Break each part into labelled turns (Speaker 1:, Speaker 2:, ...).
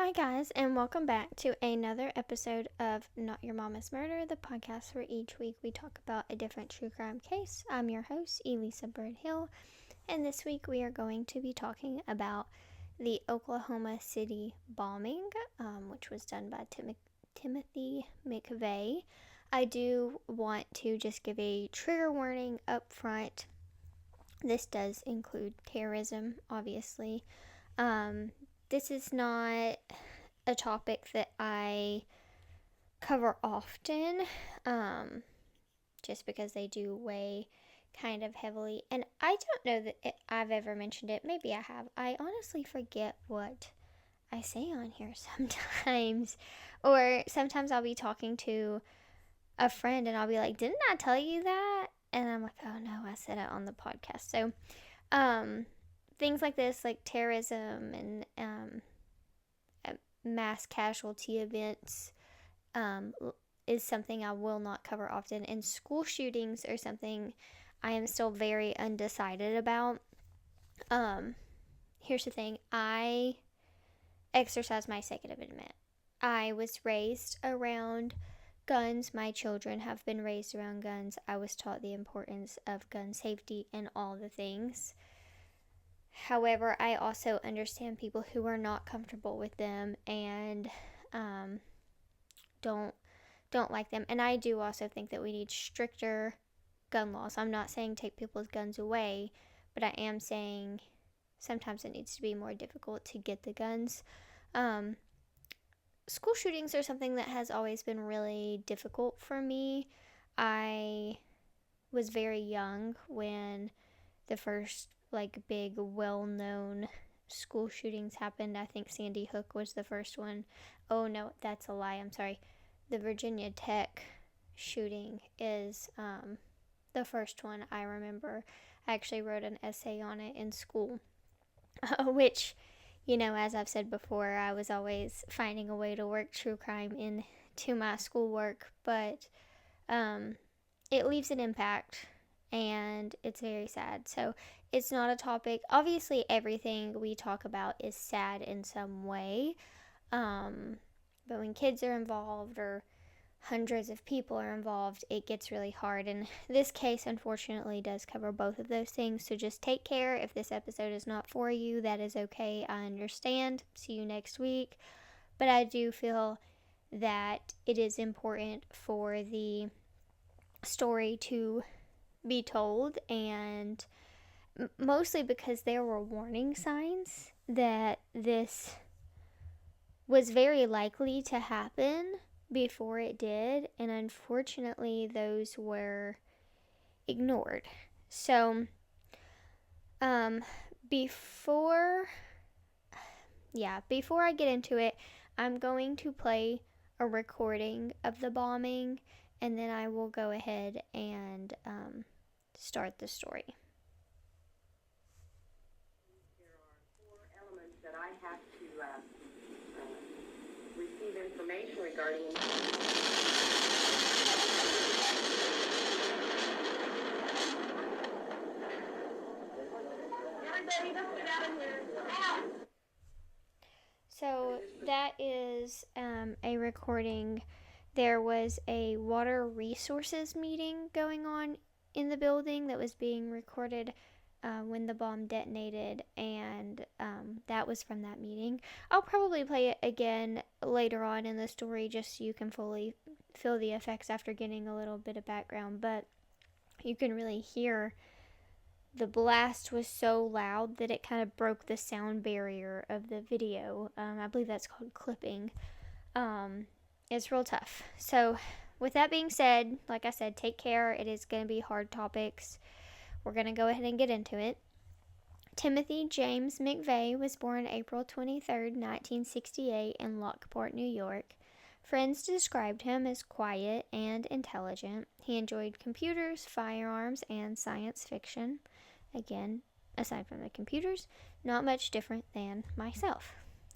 Speaker 1: Hi, guys, and welcome back to another episode of Not Your Mama's Murder, the podcast where each week we talk about a different true crime case. I'm your host, Elisa Bird Hill, and this week we are going to be talking about the Oklahoma City bombing, which was done by Timothy McVeigh. I do want to just give a trigger warning up front. This does include terrorism, obviously. This is not a topic that I cover often, just because they do weigh kind of heavily. And I don't know that I've ever mentioned it. Maybe I have. I honestly forget what I say on here sometimes. Or sometimes I'll be talking to a friend and I'll be like, didn't I tell you that? And I'm like, oh no, I said it on the podcast. So, things like this, like terrorism and mass casualty events, is something I will not cover often. And school shootings are something I am still very undecided about. Here's the thing. I exercise my Second Amendment. I was raised around guns. My children have been raised around guns. I was taught the importance of gun safety and all the things. However, I also understand people who are not comfortable with them and don't like them. And I do also think that we need stricter gun laws. I'm not saying take people's guns away, but I am saying sometimes it needs to be more difficult to get the guns. School shootings are something that has always been really difficult for me. I was very young when the first big well-known school shootings happened. I think Sandy Hook was the first one. Oh no, that's a lie. I'm sorry. The Virginia Tech shooting is the first one I remember. I actually wrote an essay on it in school, which, as I've said before, I was always finding a way to work true crime into my schoolwork, but it leaves an impact, and it's very sad. So it's not a topic. Obviously, everything we talk about is sad in some way, but when kids are involved or hundreds of people are involved, it gets really hard. And this case, unfortunately, does cover both of those things. So just take care. If this episode is not for you, that is okay. I understand. See you next week. But I do feel that it is important for the story to be told, and mostly because there were warning signs that this was very likely to happen before it did, and unfortunately those were ignored. So before I get into it, I'm going to play a recording of the bombing, and then I will go ahead and start the story.
Speaker 2: There are four elements that I have to receive information regarding. Everybody, let's get out of here. Out!
Speaker 1: So that is a recording. There was a water resources meeting going on in the building that was being recorded when the bomb detonated, and that was from that meeting. I'll probably play it again later on in the story just so you can fully feel the effects after getting a little bit of background, but you can really hear the blast was so loud that it kind of broke the sound barrier of the video. I believe that's called clipping. It's real tough. So with that being said, like I said, take care. It is going to be hard topics. We're going to go ahead and get into it. Timothy James McVeigh was born April 23rd, 1968 in Lockport, New York. Friends described him as quiet and intelligent. He enjoyed computers, firearms, and science fiction. Again, aside from the computers, not much different than myself.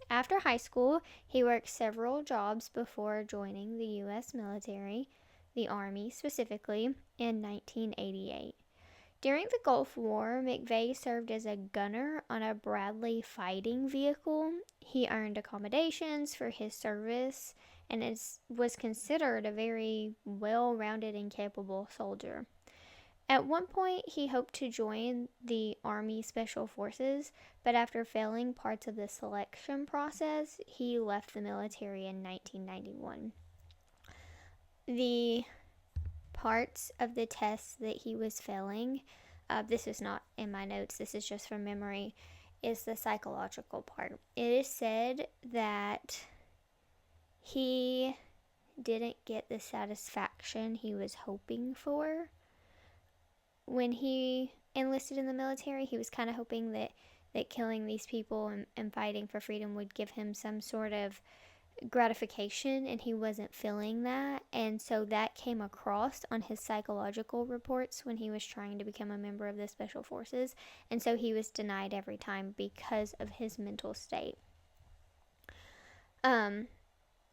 Speaker 1: After high school, he worked several jobs before joining the U.S. military, the Army specifically, in 1988. During the Gulf War, McVeigh served as a gunner on a Bradley fighting vehicle. He earned accommodations for his service and was considered a very well rounded and capable soldier. At one point, he hoped to join the Army Special Forces, but after failing parts of the selection process, he left the military in 1991. The parts of the tests that he was failing, this is not in my notes, this is just from memory, is the psychological part. It is said that he didn't get the satisfaction he was hoping for when he enlisted in the military. He was kind of hoping that killing these people and fighting for freedom would give him some sort of gratification, and he wasn't feeling that. And so that came across on his psychological reports when he was trying to become a member of the Special Forces. And so he was denied every time because of his mental state.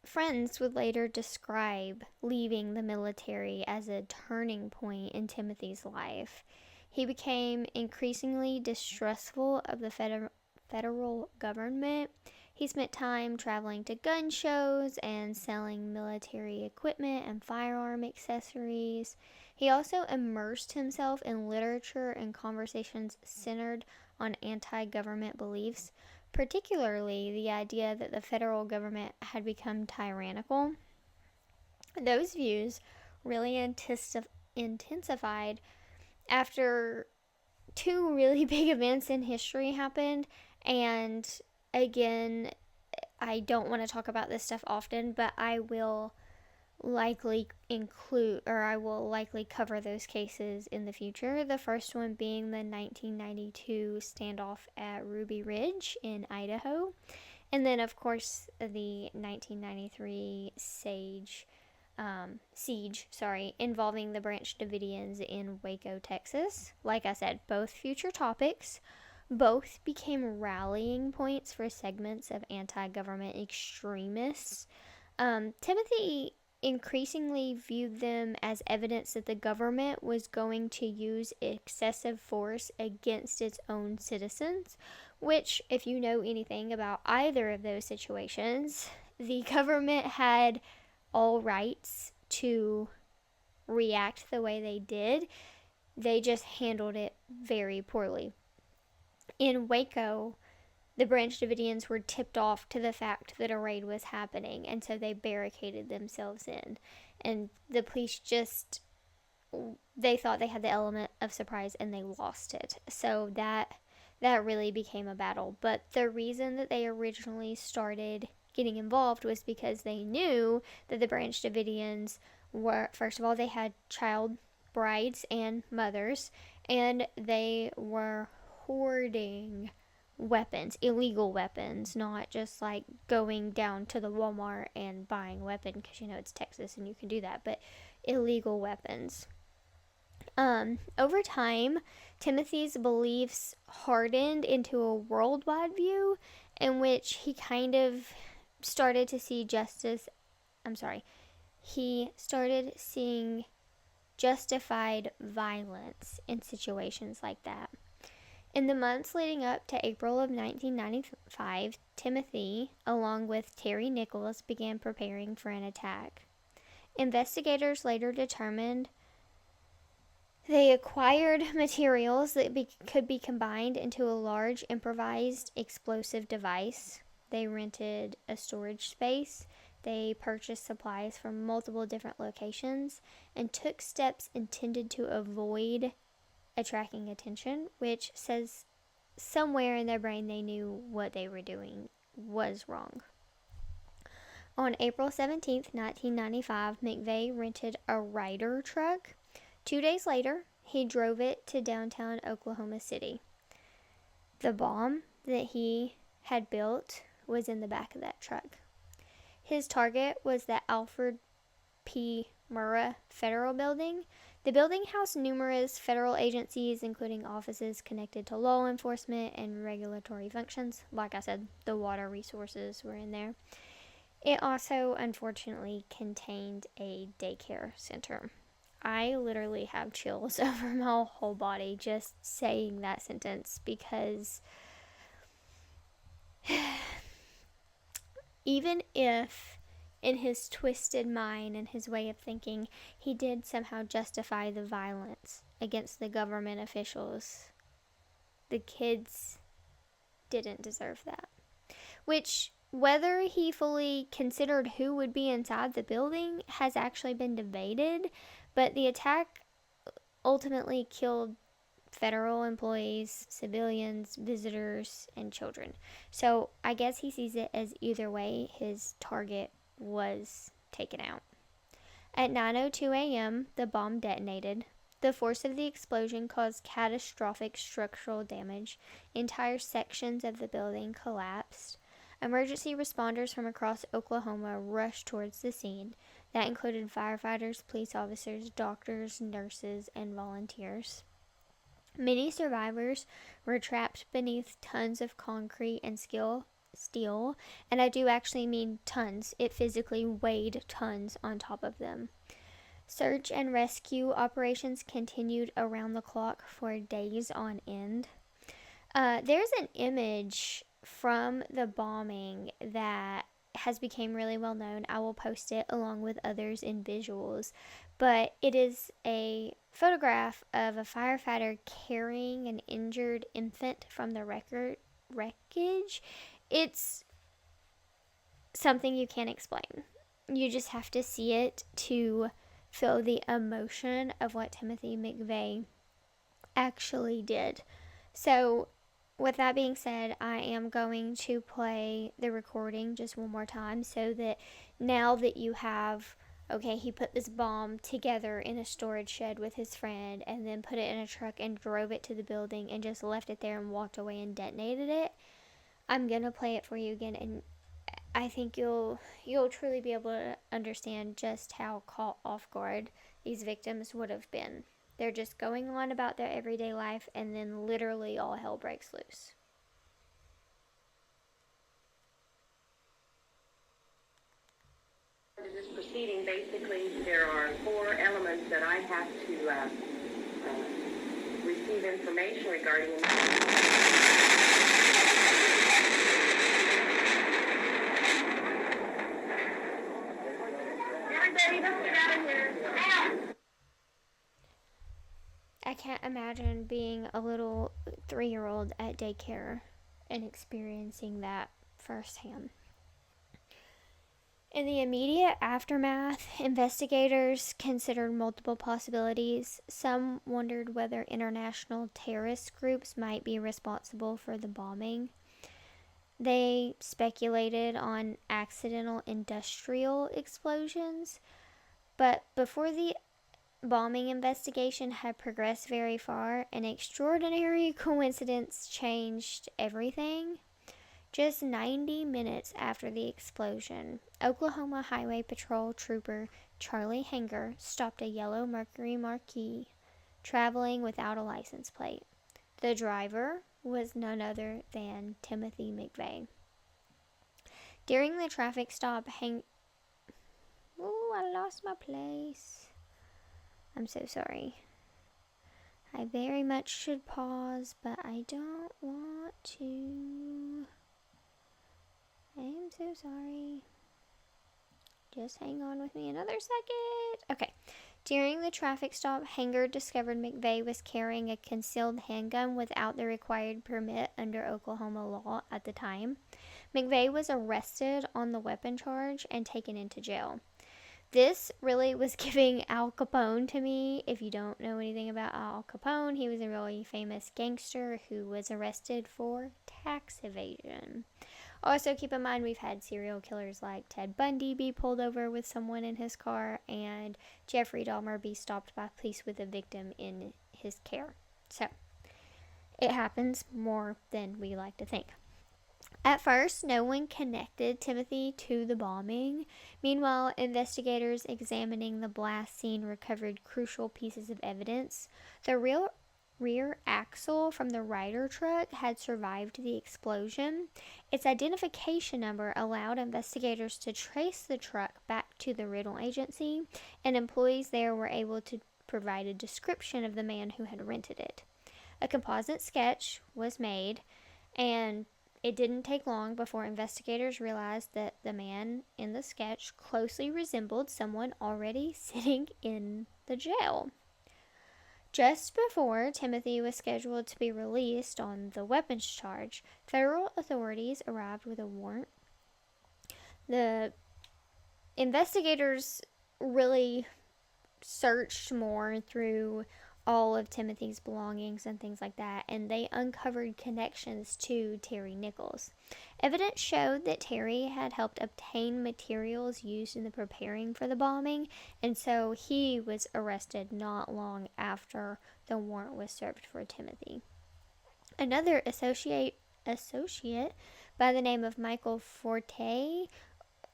Speaker 1: Friends would later describe leaving the military as a turning point in Timothy's life. He became increasingly distrustful of the federal government. He spent time traveling to gun shows and selling military equipment and firearm accessories. He also immersed himself in literature and conversations centered on anti-government beliefs, particularly the idea that the federal government had become tyrannical. Those views really intensified after two really big events in history happened. And again, I don't want to talk about this stuff often, but I will likely cover those cases in the future. The first one being the 1992 standoff at Ruby Ridge in Idaho, and then of course the 1993 siege involving the Branch Davidians in Waco, Texas. Like I said, both future topics. Both became rallying points for segments of anti-government extremists. Timothy increasingly viewed them as evidence that the government was going to use excessive force against its own citizens, which, if you know anything about either of those situations, the government had all rights to react the way they did. They just handled it very poorly. In Waco, the Branch Davidians were tipped off to the fact that a raid was happening, and so they barricaded themselves in. And the police they thought they had the element of surprise, and they lost it. So that really became a battle. But the reason that they originally started getting involved was because they knew that the Branch Davidians were, first of all, they had child brides and mothers, and they were hoarding weapons, illegal weapons, not just like going down to the Walmart and buying a weapon because it's Texas and you can do that, but illegal weapons. Over time, Timothy's beliefs hardened into a worldwide view in which he kind of started to see he started seeing justified violence in situations like that. In the months leading up to April of 1995, Timothy, along with Terry Nichols, began preparing for an attack. Investigators later determined they acquired materials that could be combined into a large improvised explosive device. They rented a storage space. They purchased supplies from multiple different locations and took steps intended to avoid attracting attention, which says somewhere in their brain they knew what they were doing was wrong. On April 17th, 1995, McVeigh rented a Ryder truck. 2 days later, he drove it to downtown Oklahoma City. The bomb that he had built was in the back of that truck. His target was the Alfred P. Murrah Federal Building. The building housed numerous federal agencies, including offices connected to law enforcement and regulatory functions. Like I said, the water resources were in there. It also, unfortunately, contained a daycare center. I literally have chills over my whole body just saying that sentence, because even if in his twisted mind and his way of thinking he did somehow justify the violence against the government officials, the kids didn't deserve that. Which, whether he fully considered who would be inside the building has actually been debated, but the attack ultimately killed federal employees, civilians, visitors, and children. So I guess he sees it as either way, his target was taken out. At 9:02 a.m., the bomb detonated. The force of the explosion caused catastrophic structural damage. Entire sections of the building collapsed. Emergency responders from across Oklahoma rushed towards the scene. That included firefighters, police officers, doctors, nurses, and volunteers. Many survivors were trapped beneath tons of concrete and steel, and I do actually mean tons. It physically weighed tons on top of them. Search and rescue operations continued around the clock for days on end. There's an image from the bombing that has become really well known. I will post it along with others in visuals, but it is a photograph of a firefighter carrying an injured infant from the wreckage. It's something you can't explain. You just have to see it to feel the emotion of what Timothy McVeigh actually did. So, with that being said, I am going to play the recording just one more time so that now that you have, okay, he put this bomb together in a storage shed with his friend and then put it in a truck and drove it to the building and just left it there and walked away and detonated it. I'm going to play it for you again, and I think you'll truly be able to understand just how caught off guard these victims would have been. They're just going on about their everyday life, and then literally all hell breaks loose.
Speaker 2: This proceeding, basically, there are 4 elements that I have to receive information regarding. Everybody, let's get out of here. Now!
Speaker 1: I can't imagine being a little 3-year-old at daycare and experiencing that firsthand. In the immediate aftermath, investigators considered multiple possibilities. Some wondered whether international terrorist groups might be responsible for the bombing. They speculated on accidental industrial explosions, but before the bombing investigation had progressed very far, an extraordinary coincidence changed everything. Just 90 minutes after the explosion, Oklahoma Highway Patrol Trooper Charlie Hanger stopped a yellow Mercury Marquis traveling without a license plate. The driver was none other than Timothy McVeigh. During the traffic stop, I lost my place. I'm so sorry. I very much should pause, but I don't want to. I'm so sorry. Just hang on with me another second. Okay. During the traffic stop, Hanger discovered McVeigh was carrying a concealed handgun without the required permit under Oklahoma law at the time. McVeigh was arrested on the weapon charge and taken into jail. This really was giving Al Capone to me. If you don't know anything about Al Capone, he was a really famous gangster who was arrested for tax evasion. Also, keep in mind, we've had serial killers like Ted Bundy be pulled over with someone in his car, and Jeffrey Dahmer be stopped by police with a victim in his care. So, it happens more than we like to think. At first, no one connected Timothy to the bombing. Meanwhile, investigators examining the blast scene recovered crucial pieces of evidence. The rear axle from the Ryder truck had survived the explosion. Its identification number allowed investigators to trace the truck back to the rental agency, and employees there were able to provide a description of the man who had rented it. A composite sketch was made, and it didn't take long before investigators realized that the man in the sketch closely resembled someone already sitting in the jail. Just before Timothy was scheduled to be released on the weapons charge, federal authorities arrived with a warrant. The investigators really searched more through all of Timothy's belongings and things like that, and they uncovered connections to Terry Nichols. Evidence showed that Terry had helped obtain materials used in the preparing for the bombing, and so he was arrested not long after the warrant was served for Timothy. Another associate by the name of Michael Fortier,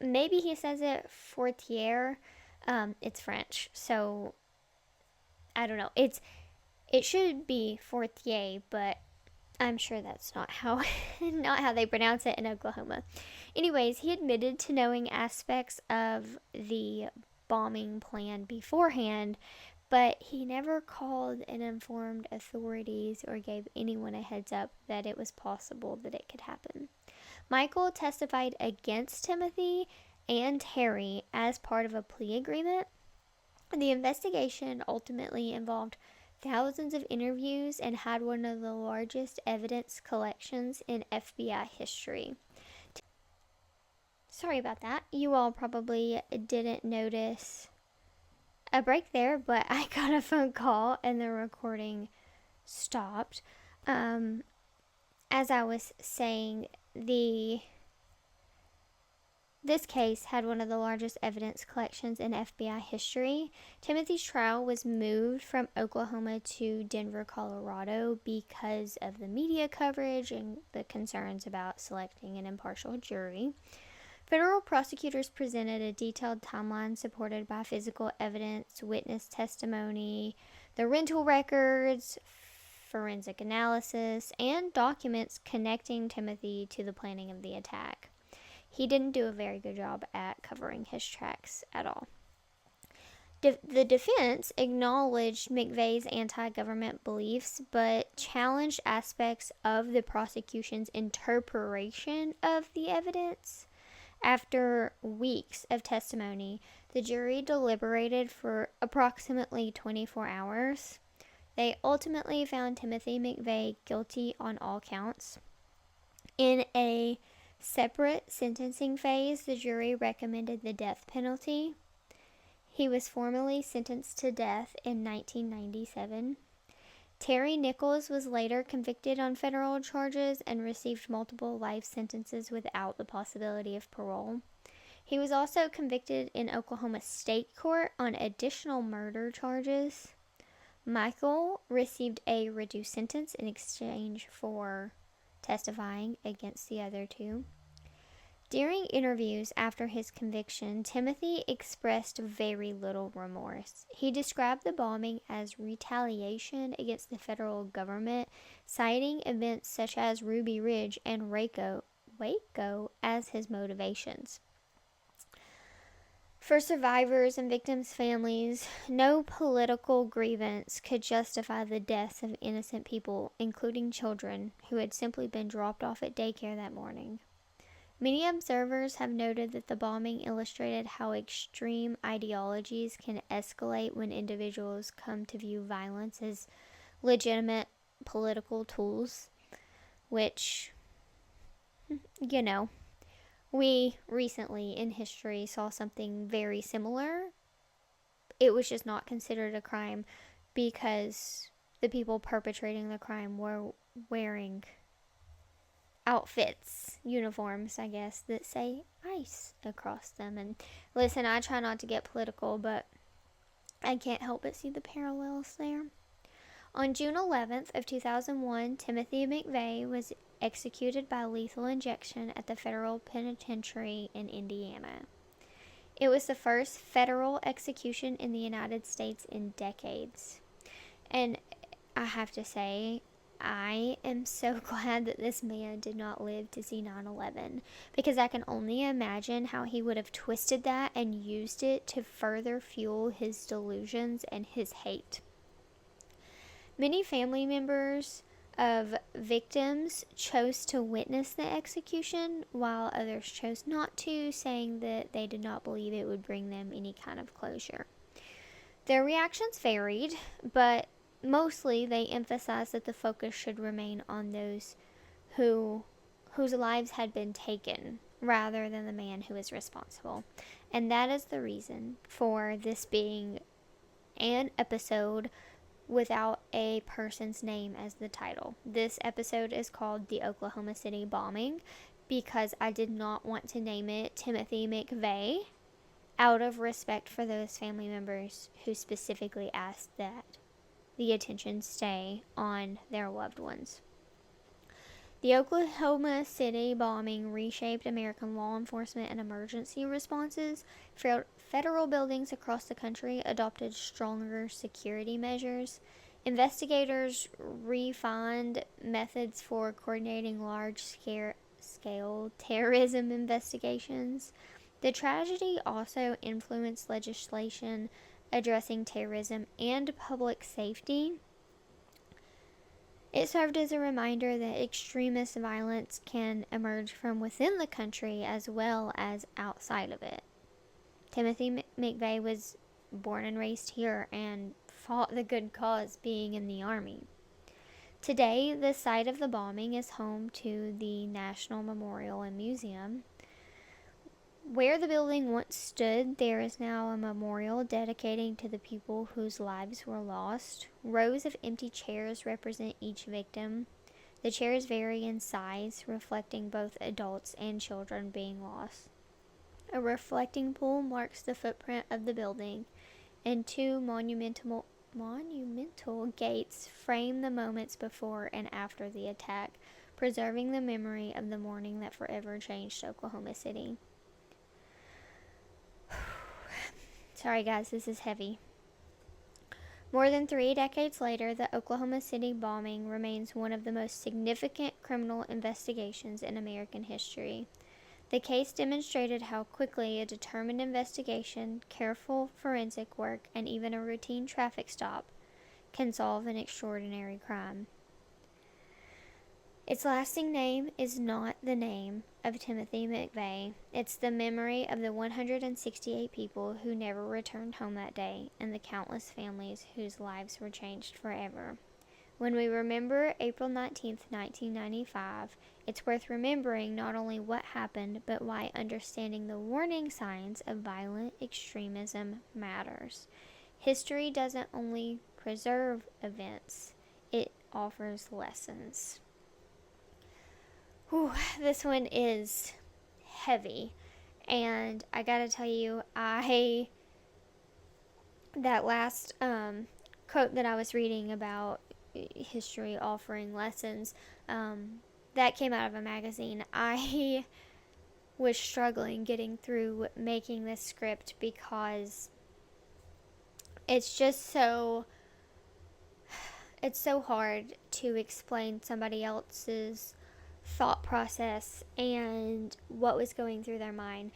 Speaker 1: maybe he says it Fortier, it's French, so I don't know. It should be Fortier, but I'm sure that's not how they pronounce it in Oklahoma. Anyways, he admitted to knowing aspects of the bombing plan beforehand, but he never called and informed authorities or gave anyone a heads up that it was possible that it could happen. Michael testified against Timothy and Terry as part of a plea agreement. The investigation ultimately involved thousands of interviews and had one of the largest evidence collections in FBI history. Sorry about that. You all probably didn't notice a break there, but I got a phone call and the recording stopped. As I was saying, this case had one of the largest evidence collections in FBI history. Timothy's trial was moved from Oklahoma to Denver, Colorado because of the media coverage and the concerns about selecting an impartial jury. Federal prosecutors presented a detailed timeline supported by physical evidence, witness testimony, the rental records, forensic analysis, and documents connecting Timothy to the planning of the attack. He didn't do a very good job at covering his tracks at all. The defense acknowledged McVeigh's anti-government beliefs, but challenged aspects of the prosecution's interpretation of the evidence. After weeks of testimony, the jury deliberated for approximately 24 hours. They ultimately found Timothy McVeigh guilty on all counts. In a separate sentencing phase, the jury recommended the death penalty. He was formally sentenced to death in 1997. Terry Nichols was later convicted on federal charges and received multiple life sentences without the possibility of parole. He was also convicted in Oklahoma State Court on additional murder charges. Michael received a reduced sentence in exchange for testifying against the other two. During interviews after his conviction, Timothy expressed very little remorse. He described the bombing as retaliation against the federal government, citing events such as Ruby Ridge and Waco as his motivations. For survivors and victims' families, no political grievance could justify the deaths of innocent people, including children, who had simply been dropped off at daycare that morning. Many observers have noted that the bombing illustrated how extreme ideologies can escalate when individuals come to view violence as legitimate political tools, which, we recently in history saw something very similar. It was just not considered a crime because the people perpetrating the crime were wearing outfits, uniforms, I guess, that say ICE across them. And listen, I try not to get political, but I can't help but see the parallels there. On June 11th of 2001, Timothy McVeigh was executed by lethal injection at the federal penitentiary in Indiana. It was the first federal execution in the United States in decades. And I have to say, I am so glad that this man did not live to see 9/11, because I can only imagine how he would have twisted that and used it to further fuel his delusions and his hate. Many family members of victims chose to witness the execution, while others chose not to, saying that they did not believe it would bring them any kind of closure. Their reactions varied, but mostly they emphasized that the focus should remain on those whose lives had been taken rather than the man who is responsible. And that is the reason for this being an episode without a person's name as the title. This episode is called The Oklahoma City Bombing because I did not want to name it Timothy McVeigh, out of respect for those family members who specifically asked that the attention stay on their loved ones. The Oklahoma City bombing reshaped American law enforcement and emergency responses. Federal buildings across the country adopted stronger security measures. Investigators refined methods for coordinating large-scale terrorism investigations. The tragedy also influenced legislation addressing terrorism and public safety. It served as a reminder that extremist violence can emerge from within the country as well as outside of it. Timothy McVeigh was born and raised here and fought the good cause, being in the Army. Today, the site of the bombing is home to the National Memorial and Museum. Where the building once stood, there is now a memorial dedicating to the people whose lives were lost. Rows of empty chairs represent each victim. The chairs vary in size, reflecting both adults and children being lost. A reflecting pool marks the footprint of the building, and two monumental gates frame the moments before and after the attack, preserving the memory of the morning that forever changed Oklahoma City. Sorry guys, this is heavy. More than 3 decades later, the Oklahoma City bombing remains one of the most significant criminal investigations in American history. The case demonstrated how quickly a determined investigation, careful forensic work, and even a routine traffic stop can solve an extraordinary crime. Its lasting name is not the name of Timothy McVeigh. It's the memory of the 168 people who never returned home that day and the countless families whose lives were changed forever. When we remember April 19th, 1995, it's worth remembering not only what happened, but why understanding the warning signs of violent extremism matters. History doesn't only preserve events, it offers lessons. Whew, this one is heavy, and I gotta tell you, that last quote that I was reading about history offering lessons, that came out of a magazine. I was struggling getting through making this script because it's so hard to explain somebody else's thought process and what was going through their mind.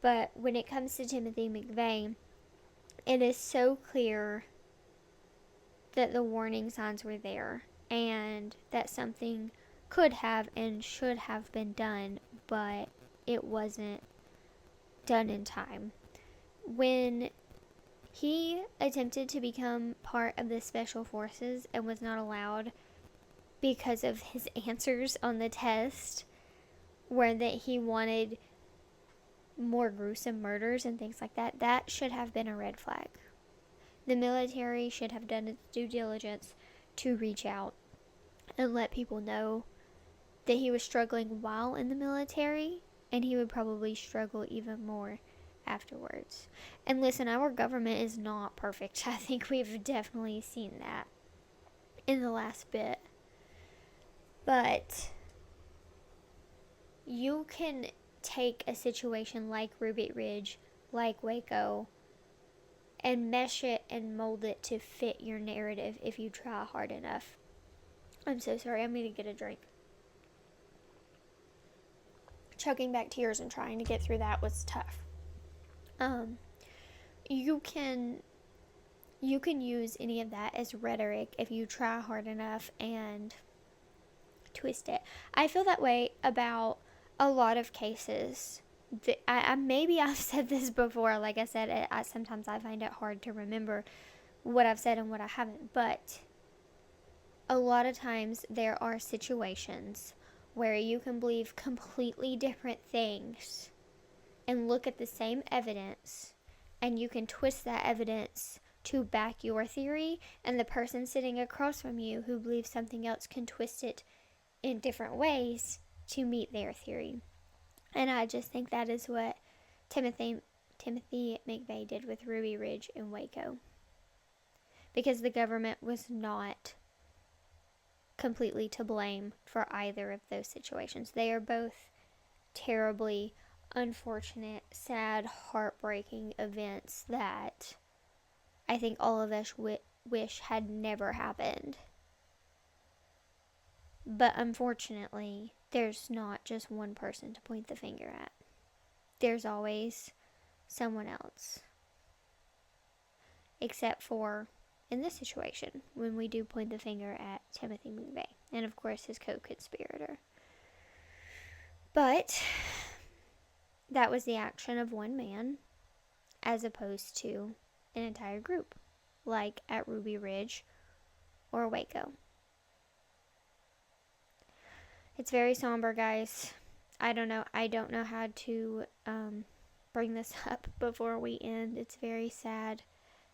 Speaker 1: But when it comes to Timothy McVeigh, it is so clear that the warning signs were there and that something could have and should have been done, but it wasn't done in time. When he attempted to become part of the Special Forces and was not allowed because of his answers on the test, where that he wanted more gruesome murders and things like that, that should have been a red flag. The military should have done its due diligence to reach out and let people know that he was struggling while in the military, and he would probably struggle even more afterwards. And listen, our government is not perfect. I think we've definitely seen that in the last bit. But you can take a situation like Ruby Ridge, like Waco, and mesh it and mold it to fit your narrative if you try hard enough. I'm so sorry. I'm going to get a drink. Choking back tears and trying to get through that was tough. You can use any of that as rhetoric if you try hard enough and twist it. I feel that way about a lot of cases. Maybe I've said this before. Like I said, sometimes I find it hard to remember what I've said and what I haven't. But a lot of times there are situations where you can believe completely different things and look at the same evidence, and you can twist that evidence to back your theory, and the person sitting across from you who believes something else can twist it in different ways to meet their theory. And I just think that is what Timothy McVeigh did with Ruby Ridge and Waco, because the government was not completely to blame for either of those situations. They are both terribly unfortunate, sad, heartbreaking events that I think all of us wish had never happened. But unfortunately, there's not just one person to point the finger at. There's always someone else. Except for in this situation, when we do point the finger at Timothy McVeigh, and of course his co-conspirator. But that was the action of one man, as opposed to an entire group, like at Ruby Ridge or Waco. It's very somber, guys. I don't know how to bring this up before we end. It's very sad.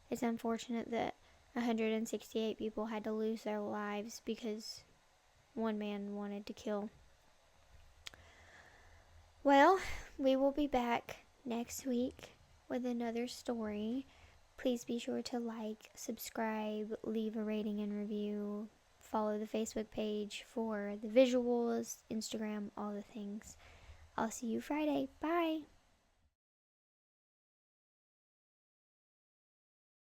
Speaker 1: It's unfortunate that 168 people had to lose their lives because one man wanted to kill. Well, we will be back next week with another story. Please be sure to like, subscribe, leave a rating and review. Follow the Facebook page for the visuals, Instagram, all the things. I'll see you Friday. Bye.